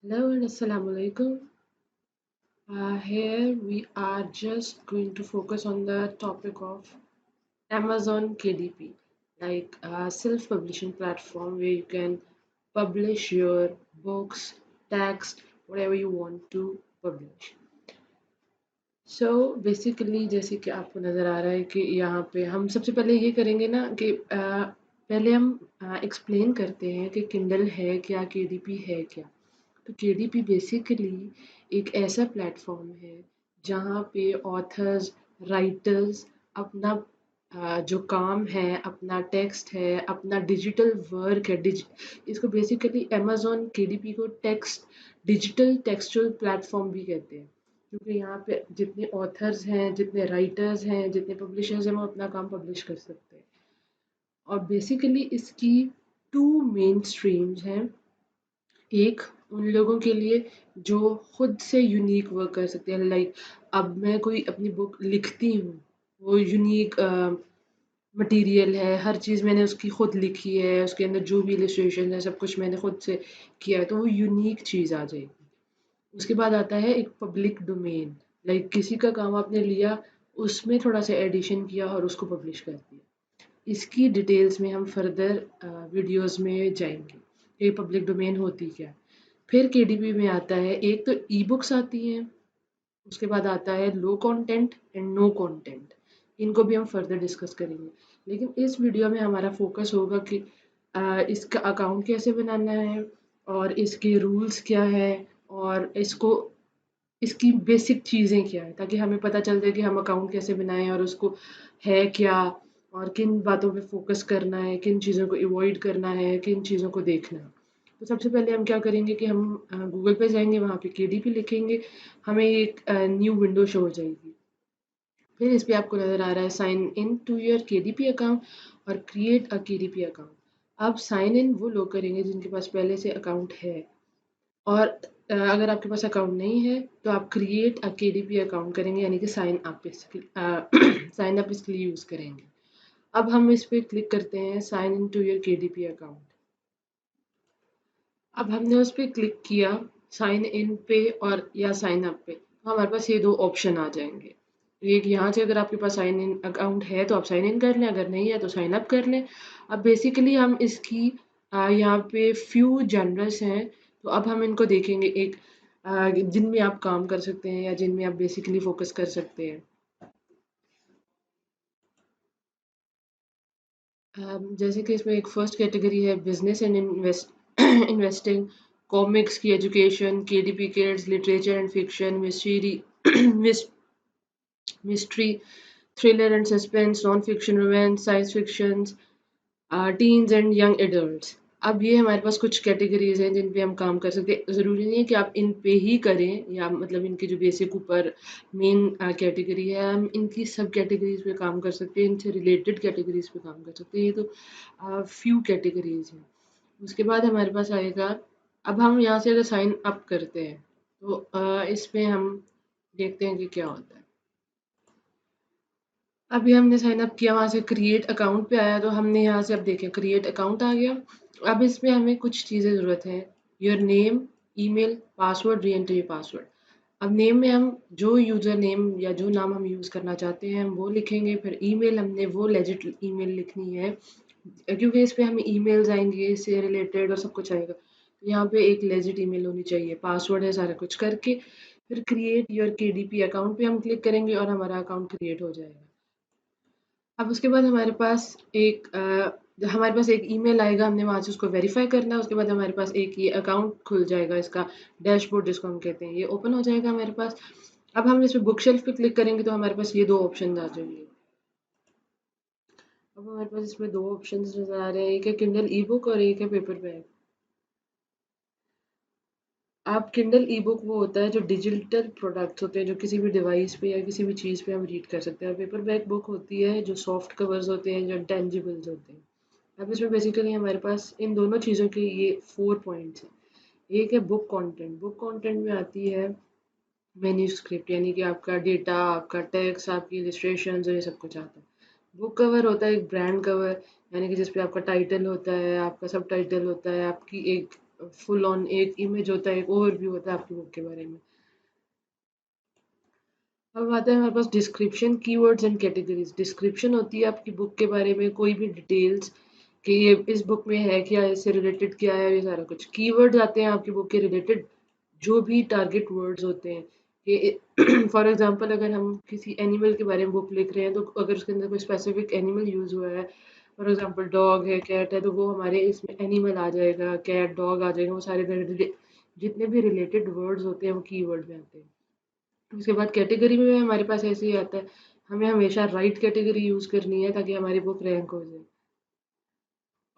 Hello and Assalamu alaikum. Here we are just going to focus on the topic of Amazon KDP, like a self-publishing platform where you can publish your books, text, whatever you want to publish. So basically जैसे कि आपको नज़र आ रहा है कि यहाँ पे हम सबसे पहले ये करेंगे ना कि पहले हम एक्सप्लेन करते हैं कि किंडल है क्या, केडीपी है क्या। तो केडीपी बेसिकली एक ऐसा प्लेटफॉर्म है जहाँ पे ऑथर्स, राइटर्स अपना जो काम है, अपना टेक्स्ट है, अपना डिजिटल वर्क है, इसको बेसिकली अमेज़न केडीपी को डिजिटल टेक्सचुअल प्लेटफॉर्म भी कहते हैं। क्योंकि यहाँ पे जितने ऑथर्स हैं, जितने राइटर्स हैं, जितने पब्लिशर्स हैं, वो अपना काम पब्लिश कर सकते हैं। और बेसिकली इसकी टू मेन स्ट्रीम्स हैं। एक उन लोगों के लिए जो खुद से यूनिक वर्क कर सकते हैं, लाइक अब मैं कोई अपनी बुक लिखती हूँ, वो यूनिक मटेरियल है, हर चीज़ मैंने उसकी खुद लिखी है, उसके अंदर जो भी इलस्ट्रेशन है सब कुछ मैंने खुद से किया है, तो वो यूनिक चीज़ आ जाएगी। उसके बाद आता है एक पब्लिक डोमेन, लाइक किसी का काम आपने लिया, उसमें थोड़ा सा एडिशन किया और उसको पब्लिश कर दिया। इसकी डिटेल्स में हम फर्दर वीडियोस में जाएंगे, ये पब्लिक डोमेन होती क्या है। फिर केडीपी में आता है, एक तो ई बुक्स आती हैं, उसके बाद आता है low content and no content. इनको भी हम फर्दर डिस्कस करेंगे, लेकिन इस वीडियो में हमारा फोकस होगा कि इसका अकाउंट कैसे बनाना है और इसके रूल्स क्या है और इसकी बेसिक चीज़ें क्या है, ताकि हमें पता चल जाए कि हम अकाउंट कैसे बनाएं और उसको है क्या और किन बातों पे फोकस करना है, किन चीज़ों को अवॉइड करना है, किन चीज़ों को देखना है। तो सबसे पहले हम क्या करेंगे कि हम गूगल पे जाएंगे, वहाँ पे केडीपी लिखेंगे, हमें एक न्यू विंडो शो हो जाएगी। फिर इस पे आपको नज़र आ रहा है sign in to your KDP account और क्रिएट अ केडीपी अकाउंट। अब साइन इन वो लोग करेंगे जिनके पास पहले से अकाउंट है, और अगर आपके पास अकाउंट नहीं है तो आप क्रिएट अ केडीपी अकाउंट करेंगे, यानी कि साइन अप साइन अप इसके लिए यूज़ करेंगे। अब हम इस पे क्लिक करते हैं sign in to your KDP account. अब हमने उस पे क्लिक किया साइन इन पे और या साइन अप पे, तो हमारे पास ये दो ऑप्शन आ जाएंगे। एक यहाँ से अगर आपके पास साइन इन अकाउंट है तो आप साइन इन कर लें, अगर नहीं है तो साइन अप कर लें। अब बेसिकली हम इसकी यहाँ पे फ्यू जनरल्स हैं, तो अब हम इनको देखेंगे, एक जिनमें आप काम कर सकते हैं या जिनमें आप बेसिकली फोकस कर सकते हैं। जैसे कि इसमें एक फर्स्ट कैटेगरी है बिजनेस एंड इन्वेस्टिंग, कॉमिक्स की education, KDP kids, literature and fiction, mystery, thriller and suspense, non fiction, romance, science fiction, teens and young adults. अब ये हमारे पास कुछ कैटेगरीज हैं जिन पे हम काम कर सकते हैं। ज़रूरी नहीं है कि आप इन पे ही करें, या मतलब इनके जो बेसिक ऊपर मेन कैटेगरी है, हम इनकी सब कैटेगरीज पे काम कर सकते हैं, इनसे रिलेटेड कैटेगरीज पे काम कर सकते हैं। ये तो फ्यू कैटेगरीज हैं। उसके बाद हमारे पास आएगा, अब हम यहाँ से अगर साइन अप करते हैं तो इस पे हम देखते हैं कि क्या होता है। अभी हमने साइन अप किया, वहाँ से क्रिएट अकाउंट पे आया, तो हमने यहाँ से अब देखें क्रिएट अकाउंट आ गया। अब इसमें हमें कुछ चीज़ें ज़रूरत है, योर नेम, ईमेल, पासवर्ड, री एंटर योर पासवर्ड। अब नेम में हम जो यूज़र नेम या जो नाम हम यूज़ करना चाहते हैं हम वो लिखेंगे। फिर ईमेल, हमने वो लेजिट ईमेल लिखनी है, क्योंकि इस पे हमें ईमेल्स आएंगे, इससे रिलेटेड और सब कुछ आएगा, तो यहाँ पे एक लेजिट ईमेल होनी चाहिए। पासवर्ड है सारा कुछ करके, फिर क्रिएट योर केडीपी अकाउंट पे हम क्लिक करेंगे और हमारा अकाउंट क्रिएट हो जाएगा। अब उसके बाद हमारे पास एक ईमेल आएगा, हमने वहाँ से उसको वेरीफाई करना है। उसके बाद हमारे पास एक ये अकाउंट खुल जाएगा, इसका डैशबोर्ड जिसको हम कहते हैं, ये ओपन हो जाएगा हमारे पास। अब हम इस पे बुक शेल्फ पे क्लिक करेंगे तो हमारे पास ये दो ऑप्शन आ जाएंगे। अब हमारे पास इसमें दो ऑप्शन नज़र आ रहे हैं, एक है किंडल ई बुक और एक है पेपर बैग। आप किंडल ई बुक वो होता है जो डिजिटल प्रोडक्ट्स होते हैं, जो किसी भी डिवाइस पे या किसी भी चीज़ पे हम रीड कर सकते हैं, और पेपर बैग बुक होती है जो सॉफ्ट कवर्स होते हैं, जो टेंजिबल्स होते हैं। अब इसमें बेसिकली हमारे पास इन दोनों चीज़ों के ये 4 पॉइंट्स हैं। एक है बुक कंटेंट, बुक कंटेंट में आती है मैन्युस्क्रिप्ट, यानी कि आपका डेटा, आपका टेक्स्ट, आपकी इलस्ट्रेशंस और ये सब कुछ आता है। बुक कवर होता है एक ब्रांड कवर, यानी कि जिस पे आपका टाइटल होता है, आपका सब टाइटल होता है, आपकी एक फुल ऑन एक इमेज होता है, एक ओवरव्यू होता है आपकी बुक के बारे में। अब आता है हमारे पास description, keywords and categories. Description होती है आपकी बुक के बारे में कोई भी डिटेल्स कि ये इस बुक में है क्या, इससे रिलेटेड क्या है, ये सारा कुछ। कीवर्ड्स आते हैं आपकी बुक के रिलेटेड, जो भी टारगेट वर्ड्स होते हैं कि फॉर एग्जांपल अगर हम किसी एनिमल के बारे में बुक लिख रहे हैं तो अगर उसके अंदर कोई स्पेसिफिक एनिमल यूज हुआ है, फॉर एग्जांपल डॉग है, कैट है, तो वो हमारे इसमें एनिमल आ जाएगा, कैट डॉग आ जाएगा, वो सारे जितने भी रिलेटेड वर्ड्स होते हैं वो कीवर्ड में आते हैं। उसके बाद कैटेगरी में हमारे पास ऐसे ही आता है, हमें हमेशा राइट कैटेगरी यूज करनी है ताकि हमारी बुक रैंक हो जाए।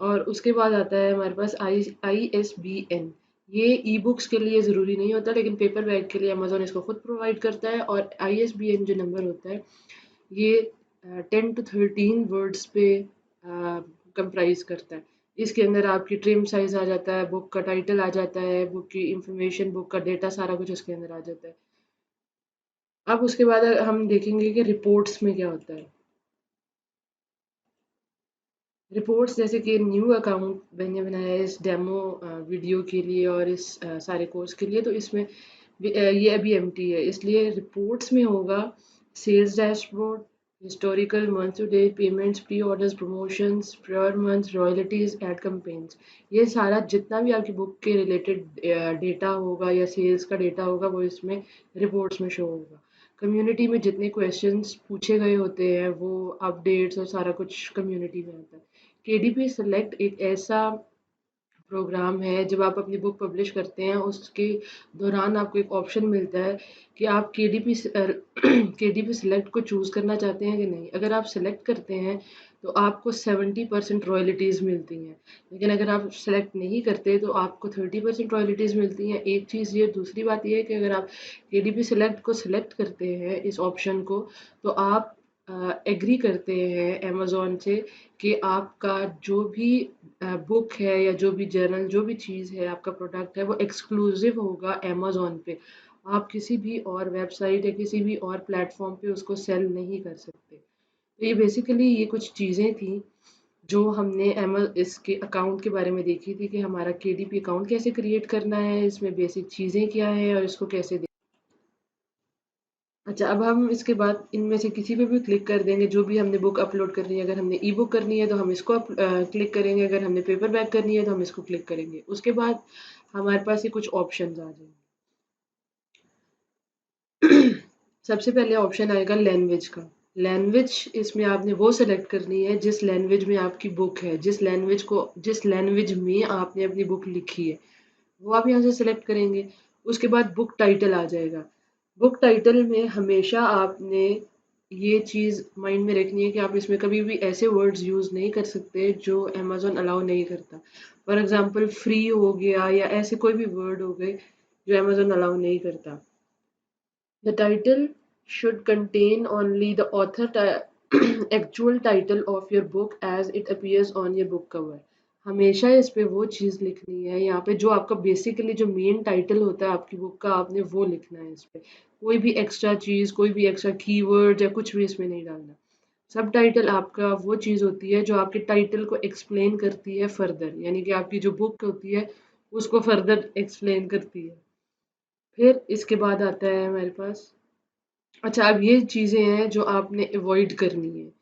और उसके बाद आता है हमारे पास ISBN। ये ई बुक्स के लिए ज़रूरी नहीं होता, लेकिन पेपर बैग के लिए अमेजोन इसको खुद प्रोवाइड करता है। और ISBN जो नंबर होता है ये 10 to 13 वर्ड्स पे कंप्राइज करता है। इसके अंदर आपकी ट्रिम साइज आ जाता है, बुक का टाइटल आ जाता है, बुक की इंफॉर्मेशन, बुक का डेटा, सारा कुछ उसके अंदर आ जाता है। अब उसके बाद हम देखेंगे कि रिपोर्ट्स में क्या होता है। रिपोर्ट्स जैसे कि न्यू अकाउंट मैंने बनाया है इस डेमो वीडियो के लिए और इस सारे कोर्स के लिए, तो इसमें ये अभी एम्प्टी है, इसलिए रिपोर्ट्स में होगा sales dashboard, historical, month to date, payments, pre orders, promotions, prior month, royalties, ad campaigns. ये सारा जितना भी आपकी बुक के रिलेटेड डेटा होगा या सेल्स का डेटा होगा वो इसमें रिपोर्ट्स में शो होगा। कम्युनिटी में जितने क्वेश्चंस पूछे गए होते हैं वो अपडेट्स और सारा कुछ कम्युनिटी में आता है। KDP सेलेक्ट एक ऐसा प्रोग्राम है, जब आप अपनी बुक पब्लिश करते हैं उसके दौरान आपको एक ऑप्शन मिलता है कि आप KDP सेलेक्ट को चूज़ करना चाहते हैं कि नहीं। अगर आप सेलेक्ट करते हैं तो आपको 70% रॉयल्टीज़ मिलती हैं, लेकिन अगर आप सेलेक्ट नहीं करते तो आपको 30% रॉयल्टीज़ मिलती हैं। एक चीज़ ये, दूसरी बात ये है कि अगर आप KDP सेलेक्ट को सेलेक्ट करते हैं इस ऑप्शन को, तो आप एग्री करते हैं अमेज़न से कि आपका जो भी बुक है या जो भी जर्नल, जो भी चीज़ है, आपका प्रोडक्ट है, वो एक्सक्लूसिव होगा अमेज़न पे। आप किसी भी और वेबसाइट या किसी भी और प्लेटफॉर्म पे उसको सेल नहीं कर सकते। तो ये बेसिकली ये कुछ चीज़ें थी जो हमने इसके अकाउंट के बारे में देखी थी कि हमारा KDP अकाउंट कैसे क्रिएट करना है, इसमें बेसिक चीज़ें क्या हैं और इसको कैसे। अच्छा, अब हम इसके बाद इनमें से किसी पे भी क्लिक कर देंगे, जो भी हमने बुक अपलोड करनी है। अगर हमने ई बुक करनी है तो हम इसको क्लिक करेंगे, अगर हमने पेपर बैक करनी है तो हम इसको क्लिक करेंगे। उसके बाद हमारे पास ये कुछ ऑप्शंस आ जाएंगे। सबसे पहले ऑप्शन आएगा लैंग्वेज का। लैंग्वेज इसमें आपने वो सेलेक्ट करनी है जिस लैंग्वेज में आपकी बुक है, जिस लैंग्वेज में आपने अपनी बुक लिखी है, वो आप यहाँ से सेलेक्ट करेंगे। उसके बाद बुक टाइटल आ जाएगा। बुक टाइटल में हमेशा आपने ये चीज़ माइंड में रखनी है कि आप इसमें कभी भी ऐसे वर्ड्स यूज़ नहीं कर सकते जो अमेज़न अलाउ नहीं करता। फॉर एग्जांपल फ्री हो गया या ऐसे कोई भी वर्ड हो गए जो अमेज़न अलाउ नहीं करता। The title should contain only the actual title of your book as it appears on your book cover. हमेशा इस पे वो चीज़ लिखनी है, यहाँ पे जो आपका बेसिकली जो मेन टाइटल होता है आपकी बुक का, आपने वो लिखना है इस पे। कोई भी एक्स्ट्रा चीज़, कोई भी एक्स्ट्रा कीवर्ड या कुछ भी इसमें नहीं डालना। सब टाइटल आपका वो चीज़ होती है जो आपके टाइटल को एक्सप्लेन करती है फर्दर, यानी कि आपकी जो बुक होती है उसको फर्दर एक्सप्लेन करती है। फिर इसके बाद आता है हमारे पास, अच्छा, अब ये चीज़ें हैं जो आपने अवॉइड करनी है।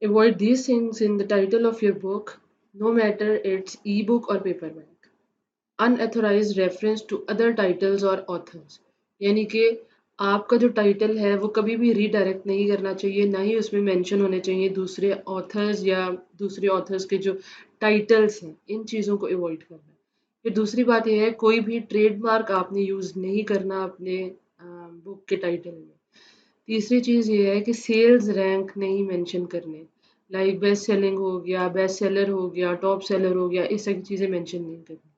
Avoid these things in the title of your book, no matter it's e-book or paperback. Unauthorized reference to other titles or authors, यानी कि आपका जो टाइटल है वो कभी भी रीडायरेक्ट नहीं करना चाहिए, ना ही उसमें मेंशन होने चाहिए दूसरे ऑथर्स या दूसरे ऑथर्स के जो टाइटल्स हैं। इन चीज़ों को अवॉइड करना है। फिर दूसरी बात यह है, कोई भी ट्रेडमार्क आपने यूज़ नहीं करना अपने बुक के टाइटल में। तीसरी चीज़ ये है कि सेल्स रैंक नहीं मेंशन करने, लाइक बेस्ट सेलिंग हो गया, बेस्ट सेलर हो गया, टॉप सेलर हो गया, इस तरह की चीज़ें मेंशन नहीं करनी।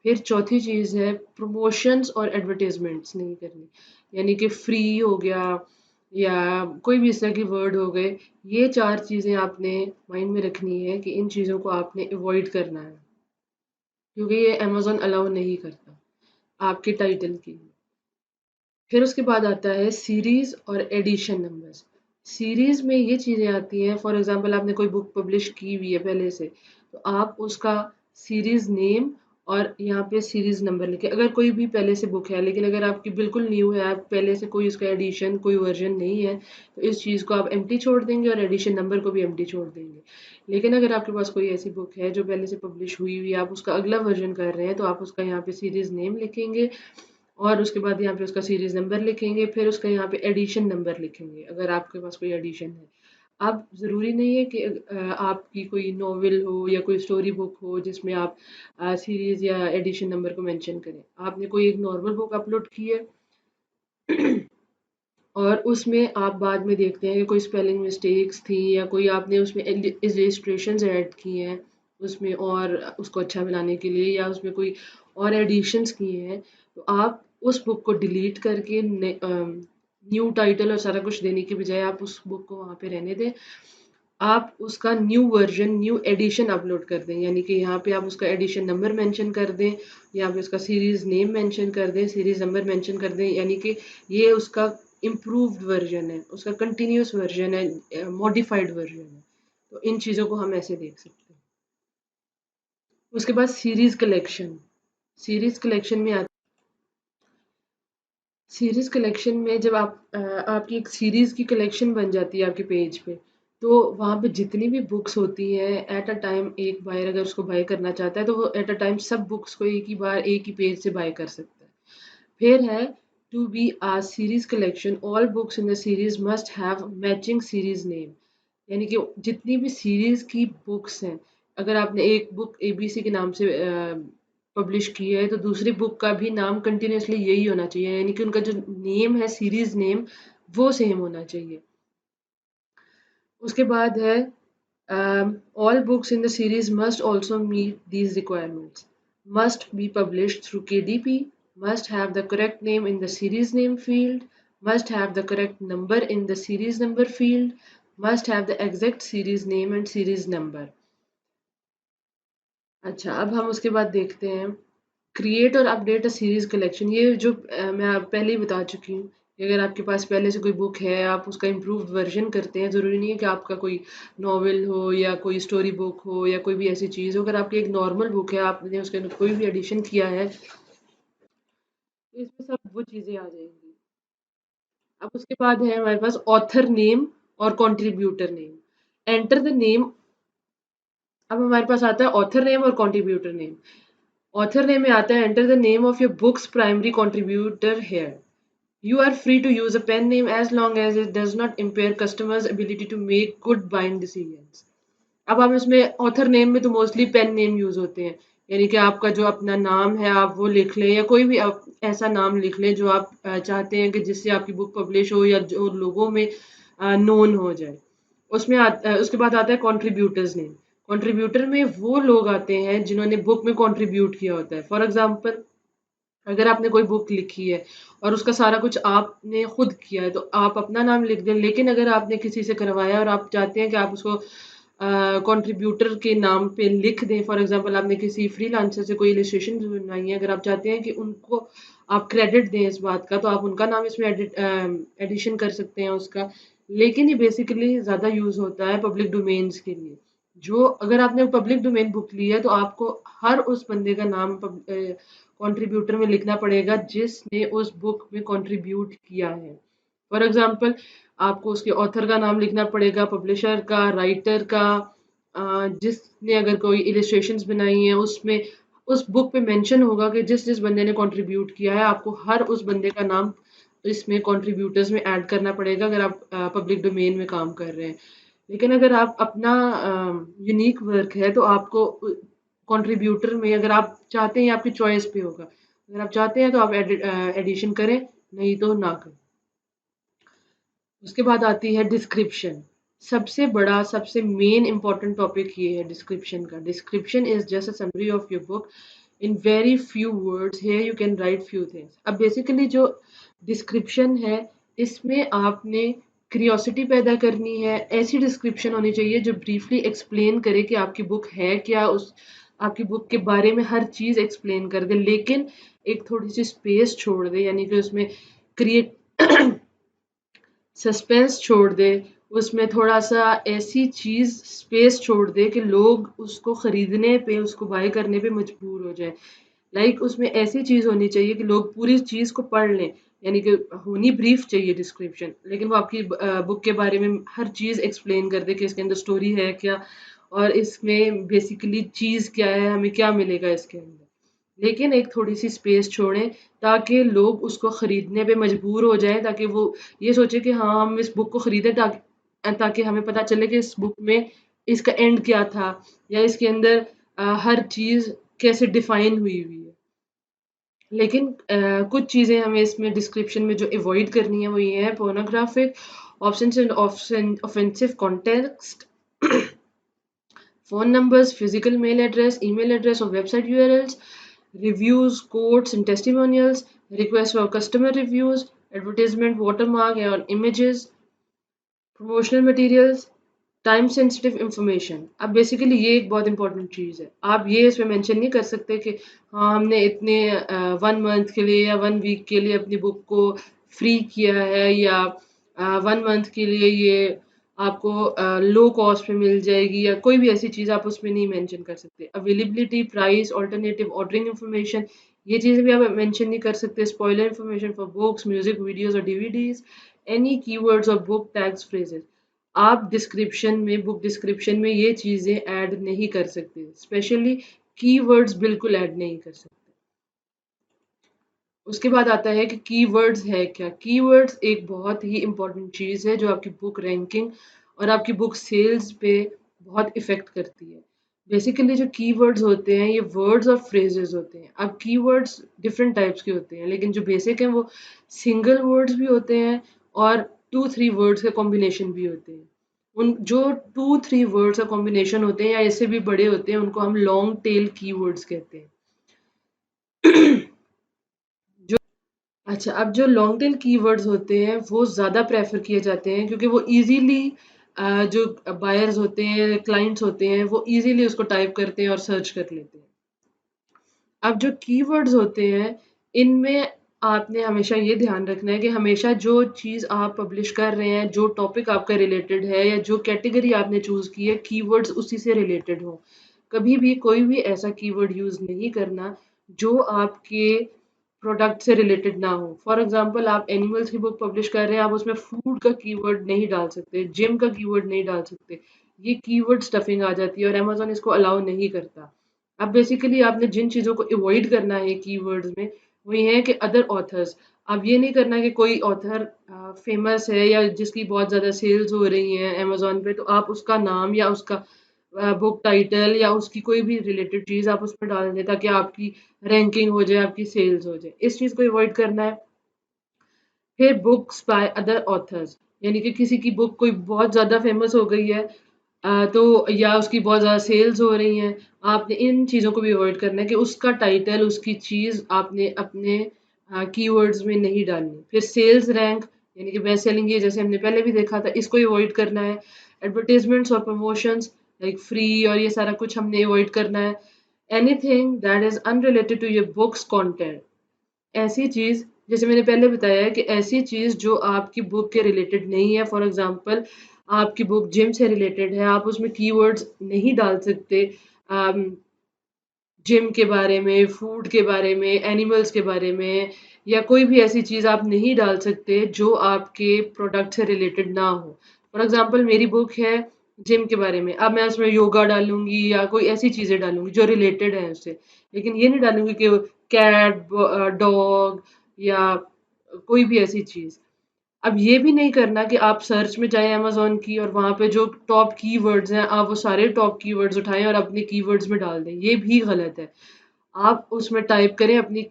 फिर चौथी चीज़ है प्रमोशंस और एडवर्टाइजमेंट्स नहीं करनी, यानी कि फ्री हो गया या कोई भी इस तरह के वर्ड हो गए। ये चार चीज़ें आपने माइंड में रखनी है कि इन चीज़ों को आपने अवॉइड करना है, क्योंकि ये अमेज़न अलाउ नहीं करता आपके टाइटल के लिए। फिर उसके बाद आता है सीरीज और एडिशन नंबर्स। सीरीज में ये चीज़ें आती हैं, फॉर एग्जांपल आपने कोई बुक पब्लिश की हुई है पहले से, तो आप उसका सीरीज नेम और यहाँ पे सीरीज नंबर लिखे। अगर कोई भी पहले से बुक है लेकिन अगर आपकी बिल्कुल न्यू है, आप पहले से कोई उसका एडिशन कोई वर्जन नहीं है, तो इस चीज़ को आप एम्प्टी छोड़ देंगे और एडिशन नंबर को भी एम्प्टी छोड़ देंगे। लेकिन अगर आपके पास कोई ऐसी बुक है जो पहले से पब्लिश हुई हुई, आप उसका अगला वर्जन कर रहे हैं, तो आप उसका यहाँ पे सीरीज नेम लिखेंगे और उसके बाद यहाँ पे उसका सीरीज नंबर लिखेंगे, फिर उसका यहाँ पे एडिशन नंबर लिखेंगे अगर आपके पास कोई एडिशन है। अब ज़रूरी नहीं है कि आपकी कोई नॉवल हो या कोई स्टोरी बुक हो जिसमें आप सीरीज़ या एडिशन नंबर को मेंशन करें। आपने कोई एक नॉर्मल बुक अपलोड की है और उसमें आप बाद में देखते हैं कि कोई स्पेलिंग मिस्टेक्स थी या कोई आपने उसमें इलस्ट्रेशंस ऐड किए हैं उसमें और उसको अच्छा बनाने के लिए, या उसमें कोई और एडिशंस किए हैं, तो आप उस बुक को डिलीट करके न्यू टाइटल और सारा कुछ देने की बजाय आप उस बुक को वहाँ पे रहने दें। आप उसका new version new edition upload कर दें, यानी कि यहाँ पे आप उसका एडिशन नंबर मेंशन कर दें, यहाँ पे उसका सीरीज नेम मेंशन कर दें, सीरीज नंबर मेंशन कर दें, यानी कि ये उसका इम्प्रूव्ड वर्जन है, उसका कंटिन्यूस वर्जन है, मॉडिफाइड वर्जन है। तो इन चीज़ों को हम ऐसे देख सकते हैं। उसके बाद सीरीज कलेक्शन। सीरीज कलेक्शन में सीरीज कलेक्शन में जब आपकी एक सीरीज की कलेक्शन बन जाती है आपके पेज पे, तो वहाँ पे जितनी भी बुक्स होती हैं एट अ टाइम, एक बायर अगर उसको बाय करना चाहता है तो वो एट अ टाइम सब बुक्स को एक ही बार एक ही पेज से बाय कर सकता है। फिर है to be a series collection, all books in the series must have matching series name, यानी कि जितनी भी सीरीज की बुक्स हैं, अगर आपने एक बुक एबीसी के नाम से पब्लिश की है तो दूसरी बुक का भी नाम कंटिन्यूअसली यही होना चाहिए, यानी कि उनका जो नेम है सीरीज नेम वो सेम होना चाहिए। उसके बाद है all books in the series must also meet these requirements, must be published through KDP, must have the correct name in the series name field, must have the correct number in the series number field, must have the exact series name and series number। अच्छा, अब हम उसके बाद देखते हैं create और update a series collection. ये जो मैं पहले ही बता चुकी हूँ कि अगर आपके पास पहले से कोई बुक है, आप उसका इम्प्रूव्ड वर्जन करते हैं, ज़रूरी नहीं है कि आपका कोई नॉवल हो या कोई स्टोरी बुक हो या कोई भी ऐसी चीज़ हो। अगर आपकी एक नॉर्मल बुक है, आपने उसके अंदर कोई भी एडिशन किया है, तो इसमें सब वो चीज़ें आ जाएंगी। अब उसके बाद है हमारे पास ऑथर नेम और contributor name. Enter the name. अब हमारे पास आता है ऑथर नेम और कंट्रीब्यूटर नेम। ऑथर नेम में आता है enter the name of your books primary contributor here. You are free to use a pen name as long as it does not impair customers' ability to make good buying decisions। अब हम इसमें author name में तो mostly pen name use होते हैं, यानी कि आपका जो अपना नाम है आप वो लिख लें, या कोई भी आप ऐसा नाम लिख लें जो आप चाहते हैं कि जिससे आपकी बुक पब्लिश हो या जो लोगों में नोन हो जाए। उसके बाद आता है कंट्रीब्यूटर्स नेम। कंट्रीब्यूटर में वो लोग आते हैं जिन्होंने बुक में कंट्रीब्यूट किया होता है। फॉर एग्जांपल, अगर आपने कोई बुक लिखी है और उसका सारा कुछ आपने खुद किया है, तो आप अपना नाम लिख दें, लेकिन अगर आपने किसी से करवाया और आप चाहते हैं कि आप उसको कंट्रीब्यूटर के नाम पे लिख दें, फॉर एग्जांपल आपने किसी फ्रीलांसर से कोई इलस्ट्रेशन बनवाई है, अगर आप चाहते हैं कि उनको आप क्रेडिट दें इस बात का, तो आप उनका नाम इसमें एडिशन कर सकते हैं उसका। लेकिन ये बेसिकली ज़्यादा यूज़ होता है पब्लिक डोमेन्स के लिए। जो अगर आपने पब्लिक डोमेन बुक ली है तो आपको हर उस बंदे का नाम कंट्रीब्यूटर में लिखना पड़ेगा जिसने उस बुक में कंट्रीब्यूट किया है। फॉर एग्जांपल, आपको उसके ऑथर का नाम लिखना पड़ेगा, पब्लिशर का, राइटर का, जिसने अगर कोई इलस्ट्रेशंस बनाई हैं उसमें उस बुक पे मेंशन होगा कि जिस जिस बंदे ने कंट्रीब्यूट किया है, आपको हर उस बंदे का नाम इसमें कंट्रीब्यूटर्स में ऐड करना पड़ेगा अगर आप पब्लिक डोमेन में काम कर रहे हैं। लेकिन अगर आप अपना यूनिक वर्क है तो आपको कंट्रीब्यूटर में, अगर आप चाहते हैं, आपकी चॉइस पे होगा, अगर आप चाहते हैं तो आप एडिशन करें, नहीं तो ना करें। उसके बाद आती है डिस्क्रिप्शन। सबसे बड़ा सबसे मेन इंपॉर्टेंट टॉपिक ये है डिस्क्रिप्शन का। Description is just a summary of your book in very few words, here you can write few things. अब बेसिकली जो डिस्क्रिप्शन है, इसमें आपने क्यूरियोसिटी पैदा करनी है। ऐसी डिस्क्रिप्शन होनी चाहिए जो ब्रीफली एक्सप्लेन करे कि आपकी बुक है क्या, उस आपकी बुक के बारे में हर चीज़ एक्सप्लेन कर दे, लेकिन एक थोड़ी सी स्पेस छोड़ दे, यानी कि उसमें क्रिएट सस्पेंस छोड़ दे, उसमें थोड़ा-सा ऐसी चीज़ स्पेस छोड़ दे कि लोग उसको खरीदने पे, उसको बाय करने पे मजबूर हो जाएँ। उसमें ऐसी चीज़ होनी चाहिए कि लोग पूरी चीज़ को पढ़ लें, यानी कि होनी ब्रीफ चाहिए डिस्क्रिप्शन, लेकिन वो आपकी बुक के बारे में हर चीज़ एक्सप्लेन कर दे कि इसके अंदर स्टोरी है क्या और इसमें बेसिकली चीज़ क्या है, हमें क्या मिलेगा इसके अंदर। लेकिन एक थोड़ी-सी स्पेस छोड़ें ताकि लोग उसको खरीदने पे मजबूर हो जाएँ, ताकि वो ये सोचे कि हाँ, हम इस बुक को खरीदें ताकि हमें पता चले कि इस बुक में इसका एंड क्या था या इसके अंदर हर चीज़ कैसे डिफ़ाइन हुई हुई है। लेकिन कुछ चीज़ें हमें इसमें डिस्क्रिप्शन में जो अवॉइड करनी है वो ये है pornographic options and offensive context, phone numbers, physical mail address, email address or website URLs, reviews, quotes and testimonials, requests for customer reviews, advertisement watermark on images, promotional materials, time sensitive information. अब basically ये एक बहुत important चीज़ है। आप ये इसमें mention नहीं कर सकते कि हाँ, हमने इतने 1 मंथ के लिए या 1 वीक के लिए अपनी बुक को फ्री किया है या 1 मंथ के लिए ये आपको लो कॉस्ट पे मिल जाएगी या कोई भी ऐसी चीज़ आप उसमें नहीं मेंशन कर सकते। Availability, price, alternative ordering information, ये चीज़ें भी आप मेंशन नहीं कर सकते। Spoiler information for books, music, videos और डीवीडीज़, एनी कीवर्ड्स और बुक टैग्स, फ्रेजेस। आप डिस्क्रिप्शन में बुक डिस्क्रिप्शन में ये चीज़ें ऐड नहीं कर सकते, स्पेशली कीवर्ड्स बिल्कुल ऐड नहीं कर सकते। उसके बाद आता है कि कीवर्ड्स है क्या। कीवर्ड्स एक बहुत ही इम्पोर्टेंट चीज़ है जो आपकी बुक रैंकिंग और आपकी बुक सेल्स पे बहुत इफ़ेक्ट करती है। बेसिकली जो कीवर्ड्स होते हैं ये वर्ड्स और फ्रेजेस होते हैं। अब कीवर्ड्स डिफरेंट टाइप्स के होते हैं, लेकिन जो बेसिक हैं वो सिंगल वर्ड्स भी होते हैं और 2-3 वर्ड्स के कॉम्बिनेशन भी होते हैं। उन जो 2-3 वर्ड्स का कॉम्बिनेशन होते हैं या इससे भी बड़े होते हैं उनको हम लॉन्ग टेल कीवर्ड्स कहते हैं। अच्छा, अब जो लॉन्ग टेल कीवर्ड्स होते हैं वो ज़्यादा प्रेफ़र किए जाते हैं क्योंकि वो ईज़िली जो बायर्स होते हैं, क्लाइंट्स होते हैं, वो ईज़िली उसको टाइप करते हैं और सर्च कर लेते हैं। अब जो कीवर्ड्स होते हैं, इनमें आपने हमेशा ये ध्यान रखना है कि हमेशा जो चीज़ आप पब्लिश कर रहे हैं, जो टॉपिक आपका रिलेटेड है या जो कैटेगरी आपने चूज़ की है, कीवर्ड्स उसी से रिलेटेड हों। कभी भी कोई भी ऐसा कीवर्ड यूज़ नहीं करना जो आपके प्रोडक्ट से रिलेटेड ना हो। फॉर एग्ज़ाम्पल आप एनिमल्स की बुक पब्लिश कर रहे हैं, आप उसमें फूड का कीवर्ड नहीं डाल सकते, जिम का कीवर्ड नहीं डाल सकते। ये कीवर्ड स्टफिंग आ जाती है और अमेज़न इसको अलाउ नहीं करता। अब बेसिकली आपने जिन चीज़ों को अवॉइड करना है कीवर्ड्स में, वो ये है कि अदर ऑथर्स। अब ये नहीं करना कि कोई ऑथर फेमस है या जिसकी बहुत ज़्यादा सेल्स हो रही हैं अमेज़न पे, तो आप उसका नाम या उसका बुक टाइटल या उसकी कोई भी रिलेटेड चीज़ आप उसमें डाल दें ताकि आपकी रैंकिंग हो जाए, आपकी सेल्स हो जाए। इस चीज़ को अवॉइड करना है। फिर बुक्स बाय अदर ऑथर्स, यानी कि किसी की बुक कोई बहुत ज़्यादा फेमस हो गई है, तो या उसकी बहुत ज़्यादा सेल्स हो रही हैं, आपने इन चीज़ों को भी अवॉइड करना है कि उसका टाइटल, उसकी चीज़ आपने अपने कीवर्ड्स में नहीं डालनी। फिर सेल्स रैंक, यानी कि बेस्ट सेलिंग, ये जैसे हमने पहले भी देखा था, इसको अवॉइड करना है। एडवर्टाइजमेंट्स और प्रमोशंस लाइक फ्री और ये सारा कुछ हमने अवॉइड करना है। Anything that is unrelated to your books content, ऐसी चीज़ जैसे मैंने पहले बताया है कि ऐसी चीज़ जो आपकी बुक के रिलेटेड नहीं है, फॉर एग्जांपल आपकी बुक जिम से रिलेटेड है, आप उसमें कीवर्ड्स नहीं डाल सकते जिम के बारे में, फूड के बारे में, एनिमल्स के बारे में या कोई भी ऐसी चीज़ आप नहीं डाल सकते जो आपके प्रोडक्ट से रिलेटेड ना हो। फॉर एग्जांपल मेरी बुक है जिम के बारे में, अब मैं उसमें योगा डालूँगी या कोई ऐसी चीज़ें डालूँगी जो रिलेटेड है उससे। लेकिन ये नहीं डालूँगी कि कैट, डॉग या कोई भी ऐसी चीज़। अब ये भी नहीं करना कि आप सर्च में जाएँ अमेज़न की और वहाँ पे जो टॉप कीवर्ड्स हैं, आप वो सारे टॉप कीवर्ड्स उठाएँ और अपने कीवर्ड्स में डाल दें, ये भी गलत है। आप उसमें टाइप करें अपनी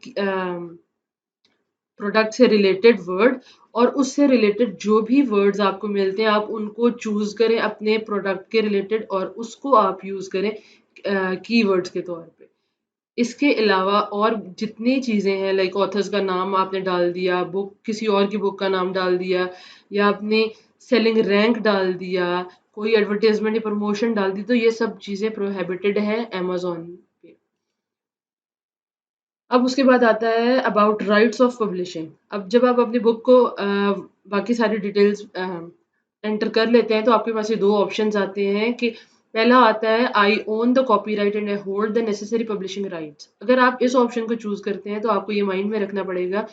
प्रोडक्ट से रिलेटेड वर्ड और उससे रिलेटेड जो भी वर्ड्स आपको मिलते हैं, आप उनको चूज़ करें अपने प्रोडक्ट के रिलेटेड और उसको आप यूज़ करें कीवर्ड्स के तौर पे। इसके अलावा और जितनी चीज़ें हैं लाइक ऑथर्स का नाम आपने डाल दिया, बुक किसी और की बुक का नाम डाल दिया या आपने सेलिंग रैंक डाल दिया, कोई एडवर्टाइज़मेंट या प्रमोशन डाल दी, तो ये सब चीज़ें प्रोहिबिटेड हैं अमेज़न पे। अब उसके बाद आता है अबाउट राइट्स ऑफ पब्लिशिंग। अब जब आप अपनी बुक को बाकी सारी डिटेल्स एंटर कर लेते हैं तो आपके पास ये 2 ऑप्शंस आते हैं कि पहला आता है I own the copyright and I hold the necessary publishing rights. अगर आप इस ऑप्शन को चूज़ करते हैं तो आपको ये माइंड में रखना पड़ेगा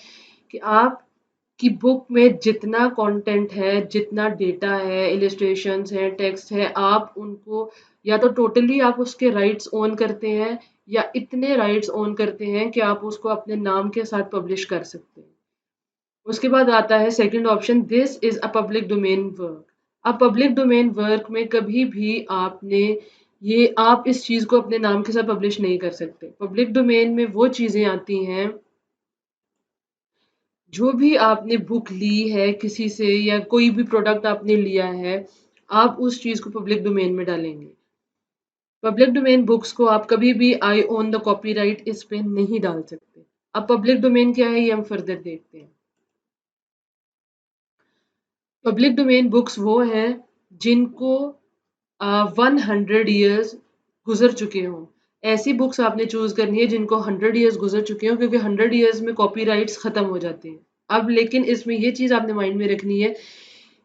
कि आपकी बुक में जितना कंटेंट है, जितना डेटा है, इलस्ट्रेशंस हैं, टेक्स्ट है, आप उनको या तो टोटली आप उसके राइट्स ओन करते हैं या इतने राइट्स ओन करते हैं कि आप उसको अपने नाम के साथ पब्लिश कर सकते हैं। उसके बाद आता है second option, this is a public domain work. अब पब्लिक डोमेन वर्क में कभी भी आपने ये आप इस चीज को अपने नाम के साथ पब्लिश नहीं कर सकते। पब्लिक डोमेन में वो चीजें आती हैं जो भी आपने बुक ली है किसी से या कोई भी प्रोडक्ट आपने लिया है, आप उस चीज को पब्लिक डोमेन में डालेंगे। पब्लिक डोमेन बुक्स को आप कभी भी आई ओन द कॉपीराइट इस पे नहीं डाल सकते। अब पब्लिक डोमेन क्या है ये हम फर्दर देखते हैं। पब्लिक डोमेन बुक्स वो हैं जिनको 100 ईयर्स गुजर चुके हों। ऐसी बुक्स आपने चूज करनी है जिनको 100 ईयर्स गुजर चुके हों, क्योंकि 100 ईयर्स में कॉपीराइट्स खत्म हो जाते हैं। अब लेकिन इसमें ये चीज आपने माइंड में रखनी है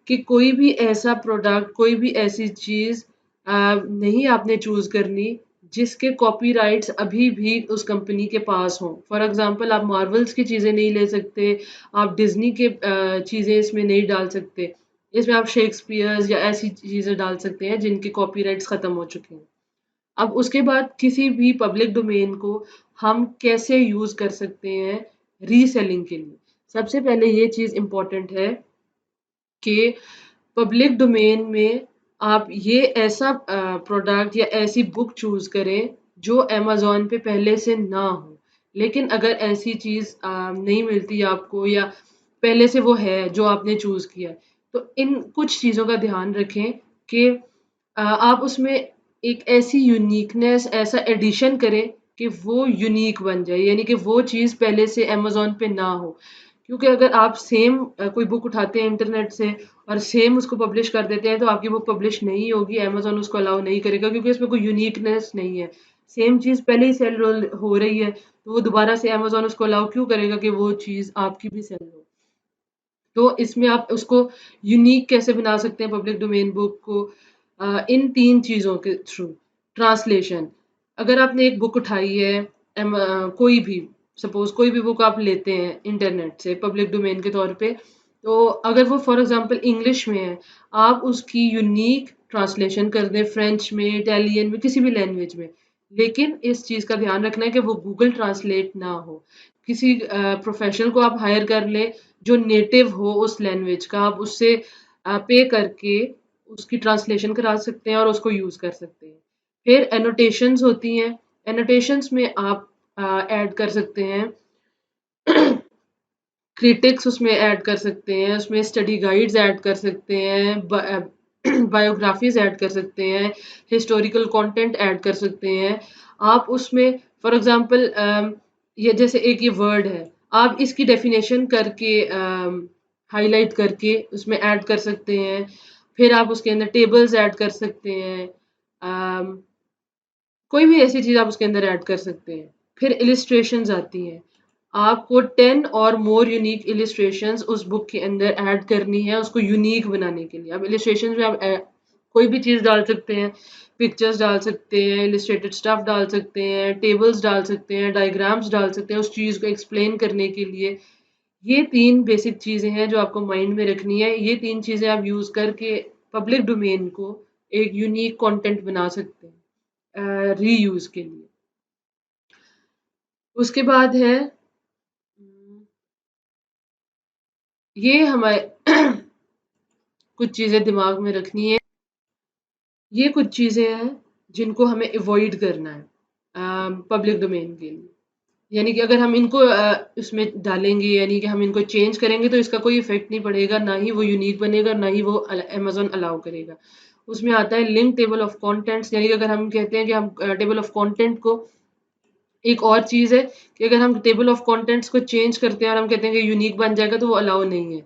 कि कोई भी ऐसा प्रोडक्ट, कोई भी ऐसी चीज नहीं आपने चूज करनी जिसके कॉपीराइट्स अभी भी उस कंपनी के पास हों। फॉर एग्जांपल आप मार्वल्स की चीजें नहीं ले सकते, आप डिज्नी के चीजें इसमें नहीं डाल सकते। इसमें आप शेक्सपियर्स या ऐसी चीजें डाल सकते हैं जिनके कॉपीराइट्स खत्म हो चुके हैं। अब उसके बाद किसी भी पब्लिक डोमेन को हम कैसे यूज कर सकते हैं रीसेलिंग के लिए। सबसे पहले ये चीज इंपॉर्टेंट है कि पब्लिक डोमेन में आप ये ऐसा प्रोडक्ट या ऐसी बुक चूज करें जो अमेज़न पे पहले से ना हो। लेकिन अगर ऐसी चीज़ नहीं मिलती आपको या पहले से वो है जो आपने चूज किया है, तो इन कुछ चीज़ों का ध्यान रखें कि आप उसमें एक ऐसी यूनिकनेस, ऐसा एडिशन करें कि वो यूनिक बन जाए, यानी कि वो चीज़ पहले से अमेज़न पे ना हो। क्योंकि अगर आप सेम कोई बुक उठाते हैं इंटरनेट से और सेम उसको पब्लिश कर देते हैं तो आपकी बुक पब्लिश नहीं होगी, अमेज़न उसको अलाउ नहीं करेगा क्योंकि इसमें कोई यूनिकनेस नहीं है। सेम चीज़ पहले ही सेल हो रही है तो वो दोबारा से अमेज़न उसको अलाउ क्यों करेगा कि वो चीज़ आपकी भी सेल हो। तो इसमें आप उसको यूनिक कैसे बना सकते हैं पब्लिक डोमेन बुक को, इन 3 चीज़ों के थ्रू। ट्रांसलेशन, अगर आपने एक बुक उठाई है कोई भी, सपोज़ कोई भी बुक आप लेते हैं इंटरनेट से पब्लिक डोमेन के तौर पे, तो अगर वो फॉर एग्ज़ाम्पल इंग्लिश में है, आप उसकी यूनिक ट्रांसलेशन कर दें फ्रेंच में, इटालियन में, किसी भी लैंग्वेज में। लेकिन इस चीज़ का ध्यान रखना है कि वो गूगल ट्रांसलेट ना हो। किसी प्रोफ़ेशनल को आप हायर कर लें जो नेटिव हो उस लैंग्वेज का, आप उससे पे करके उसकी ट्रांसलेशन करा सकते हैं और उसको यूज़ कर सकते हैं। फिर एनोटेशंस होती हैं, एनोटेशंस में आप ऐड कर सकते हैं क्रिटिक्स, उसमें ऐड कर सकते हैं, उसमें स्टडी गाइड्स ऐड कर सकते हैं, बायोग्राफीज ऐड कर सकते हैं, हिस्टोरिकल कंटेंट ऐड कर सकते हैं। आप उसमें फॉर एग्जांपल ये जैसे एक ये वर्ड है, आप इसकी डेफिनेशन करके हाईलाइट करके उसमें ऐड कर सकते हैं। फिर आप उसके अंदर टेबल्स ऐड कर सकते हैं। अम, कोई भी ऐसी चीज़ आप उसके अंदर ऐड कर सकते हैं। फिर इलिस्ट्रेशंस आती हैं। आपको 10 और मोर यूनिक इलिस्ट्रेशंस उस बुक के अंदर ऐड करनी है उसको यूनिक बनाने के लिए। अब इलिस्ट्रेशंस में आप कोई भी चीज़ डाल सकते हैं, पिक्चर्स डाल सकते हैं, इलिस्ट्रेटेड स्टफ डाल सकते हैं, टेबल्स डाल सकते हैं, डायग्राम्स डाल सकते हैं उस चीज़ को एक्सप्लेन करने के लिए। ये 3 बेसिक चीज़ें हैं जो आपको माइंड में रखनी है। ये 3 चीज़ें आप यूज़ करके पब्लिक डोमेन को एक यूनिक कंटेंट बना सकते हैं रीयूज़ के लिए। उसके बाद है ये हमारे कुछ चीज़ें दिमाग में रखनी है। ये कुछ चीज़ें हैं जिनको हमें अवॉइड करना है पब्लिक डोमेन के लिए। यानी कि अगर हम इनको उसमें डालेंगे, यानी कि हम इनको चेंज करेंगे तो इसका कोई इफ़ेक्ट नहीं पड़ेगा, ना ही वो यूनिक बनेगा, ना ही वो अमेज़न अलाउ करेगा। उसमें आता है लिंक टेबल ऑफ कंटेंट्स, यानी कि अगर हम कहते हैं कि हम टेबल ऑफ कंटेंट को, एक और चीज़ है कि अगर हम टेबल ऑफ कंटेंट्स को चेंज करते हैं और हम कहते हैं कि यूनिक बन जाएगा तो वो अलाउ नहीं है।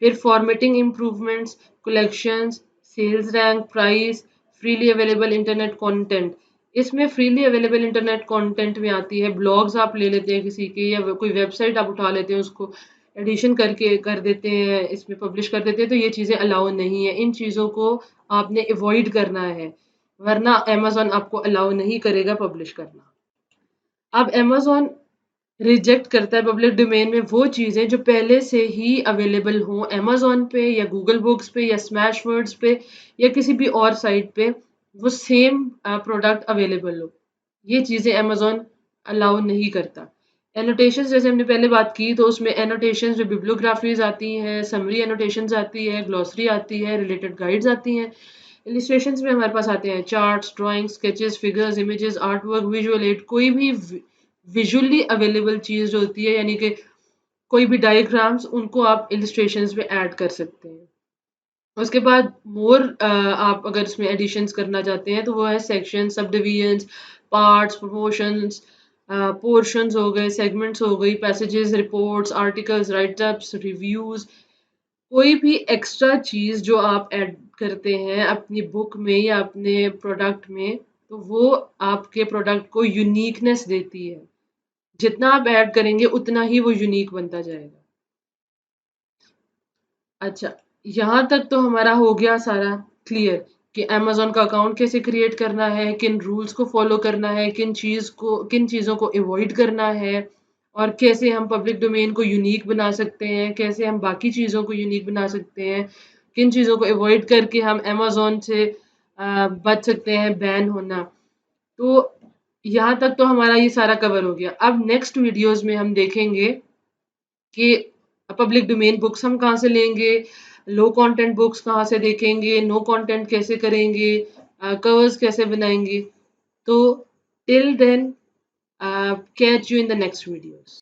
फिर formatting improvements, collections, sales rank, price, freely available internet content. इसमें फ्रीली अवेलेबल इंटरनेट कंटेंट में आती है ब्लॉग्स आप ले लेते हैं किसी के या कोई वेबसाइट आप उठा लेते हैं उसको। एडिशन करके कर देते हैं, इसमें पब्लिश कर देते हैं, तो ये चीज़ें अलाउ नहीं है। इन चीज़ों को आपने अवॉइड करना है, वरना अमेज़न आपको अलाउ नहीं करेगा पब्लिश करना। अब अमेज़न रिजेक्ट करता है पब्लिक डोमेन में वो चीज़ें जो पहले से ही अवेलेबल हों अमेज़न पे या गूगल बुक्स पे या स्मैशवर्ड्स पे या किसी भी और साइट पे, वो सेम प्रोडक्ट अवेलेबल हो। ये चीज़ें अमेज़न अलाउ नहीं करता। एनोटेशंस जैसे हमने पहले बात की, तो उसमें एनोटेशंस जो बिब्लियोग्राफीज़ आती हैं, समरी एनोटेशंस आती है, ग्लॉसरी आती है, रिलेटेड गाइड्स आती हैं। इलस्ट्रेशंस में हमारे पास आते हैं charts, drawings, sketches, figures, images, art work, visual add, कोई भी विजुअली अवेलेबल चीज़ जो होती है, यानी कि कोई भी डायग्राम्स, उनको आप इलस्ट्रेशंस में ऐड कर सकते हैं। उसके बाद मोर आप अगर इसमें एडिशंस करना चाहते हैं, तो वो है सेक्शन, सब डिवीजन्स, पार्ट्स, प्रमोशंस, पोर्शंस हो गए, सेगमेंट्स हो गई, passages, reports, articles, right ups, reviews, कोई भी एक्स्ट्रा चीज जो आप ऐड करते हैं अपनी बुक में या अपने प्रोडक्ट में, तो वो आपके प्रोडक्ट को यूनिकनेस देती है। जितना आप ऐड करेंगे उतना ही वो यूनिक बनता जाएगा। अच्छा, यहाँ तक तो हमारा हो गया सारा क्लियर कि अमेज़न का अकाउंट कैसे क्रिएट करना है, किन रूल्स को फॉलो करना है, किन चीज़ों को अवॉइड करना है, और कैसे हम पब्लिक डोमेन को यूनिक बना सकते हैं, कैसे हम बाकी चीज़ों को यूनिक बना सकते हैं, किन चीज़ों को अवॉइड करके हम अमेज़न से बच सकते हैं बैन होना। तो यहाँ तक तो हमारा ये सारा कवर हो गया। अब नेक्स्ट वीडियोज़ में हम देखेंगे कि पब्लिक डोमेन बुक्स हम कहाँ से लेंगे, लो कंटेंट बुक्स कहाँ से देखेंगे, नो कंटेंट कैसे करेंगे, कवर्स कैसे बनाएंगे। तो till then, catch you in the next videos.